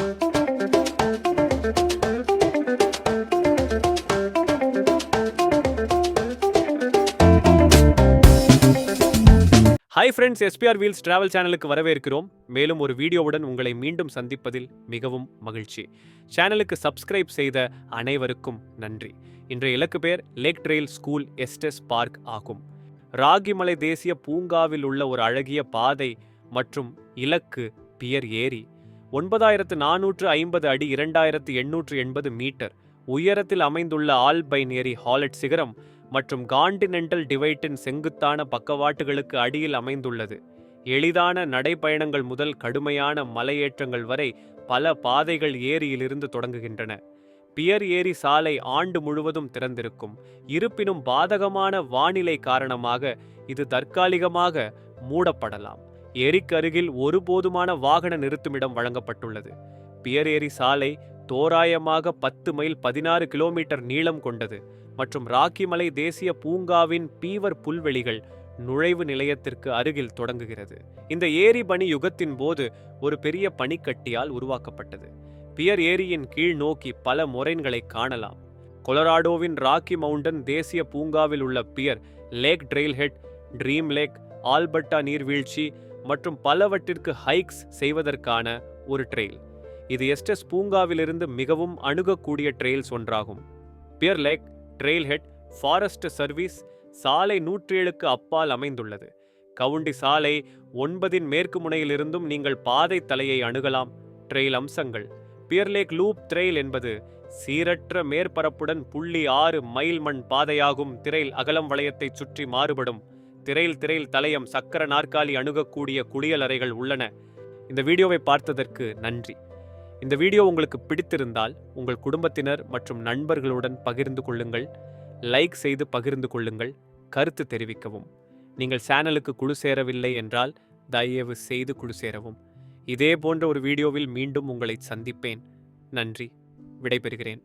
Hi friends, SPR wheels travel சேனலுக்கு வரவேற்கிறோம். மேலும் ஒரு வீடியோவுடன் உங்களை மீண்டும் சந்திப்பதில் மிகவும் மகிழ்ச்சி. சேனலுக்கு சப்ஸ்கிரைப் செய்த அனைவருக்கும் நன்றி. இன்றைய இலக்கு பேர் லேக் ட்ரெயில் ஸ்கூல் எஸ்டஸ் பார்க் ஆகும். ராகிமலை தேசிய பூங்காவில் உள்ள ஒரு அழகிய பாதை மற்றும் இலக்கு பியர் ஏரி. 9450 அடி 2880 மீட்டர் உயரத்தில் அமைந்துள்ள ஆல்பைன் ஏரி ஹாலட் சிகரம் மற்றும் காண்டினென்டல் டிவைட்டின் செங்குத்தான பக்கவாட்டுகளுக்கு அடியில் அமைந்துள்ளது. எளிதான நடைப்பயணங்கள் முதல் கடுமையான மலையேற்றங்கள் வரை பல பாதைகள் ஏரியிலிருந்து தொடங்குகின்றன. பியர் ஏரி சாலை ஆண்டு முழுவதும் திறந்திருக்கும். இருப்பினும் பாதகமான வானிலை காரணமாக இது தற்காலிகமாக மூடப்படலாம். ஏரிக்கு அருகில் ஒருபோதுமான வாகன நிறுத்துமிடம் வழங்கப்பட்டுள்ளது. பியர் ஏரி சாலை தோராயமாக 10 மைல் 16 கிலோமீட்டர் நீளம் கொண்டது மற்றும் ராக்கிமலை தேசிய பூங்காவின் பீவர் புல்வெளிகள் நுழைவு நிலையத்திற்கு அருகில் தொடங்குகிறது. இந்த ஏரி பனி யுகத்தின் போது ஒரு பெரிய பனிக்கட்டியால் உருவாக்கப்பட்டது. பியர் ஏரியின் கீழ் நோக்கி பல மொரைன்களை காணலாம். கொலராடோவின் ராக்கி மவுண்டன் தேசிய பூங்காவில் உள்ள Bear, Lake Trailhead, Dream Lake, Alberta நீர்வீழ்ச்சி மற்றும் பலவற்றிற்கு ஹைக்ஸ் செய்வதற்கான ஒரு ட்ரெயில். இது எஸ்டஸ் பூங்காவிலிருந்து மிகவும் அணுகக்கூடிய ட்ரெயில்ஸ் ஒன்றாகும். பியர் லேக் ட்ரெயில்ஹெட் ஃபாரஸ்ட் சர்வீஸ் சாலை 107க்கு அப்பால் அமைந்துள்ளது. கவுண்டி சாலை 9 மேற்கு முனையிலிருந்தும் நீங்கள் பாதை தலையை அணுகலாம். ட்ரெயில் அம்சங்கள்: பியர் லேக் லூப் ட்ரெயில் என்பது சீரற்ற மேற்பரப்புடன் 0.6 மைல் மண் பாதையாகும். திரையில் அகலம் வளையத்தை சுற்றி மாறுபடும். திரையில் தலையம், சக்கர நாற்காலி அணுகக்கூடிய குளியலறைகள் உள்ளன. இந்த வீடியோவை பார்த்ததற்கு நன்றி. இந்த வீடியோ உங்களுக்கு பிடித்திருந்தால் உங்கள் குடும்பத்தினர் மற்றும் நண்பர்களுடன் பகிர்ந்து கொள்ளுங்கள். லைக் செய்து பகிர்ந்து கொள்ளுங்கள். கருத்து தெரிவிக்கவும். நீங்கள் சேனலுக்கு குழு சேரவில்லை என்றால் தயவு செய்து குழு சேரவும். இதே போன்ற ஒரு வீடியோவில் மீண்டும் உங்களை சந்திப்பேன். நன்றி. விடைபெறுகிறேன்.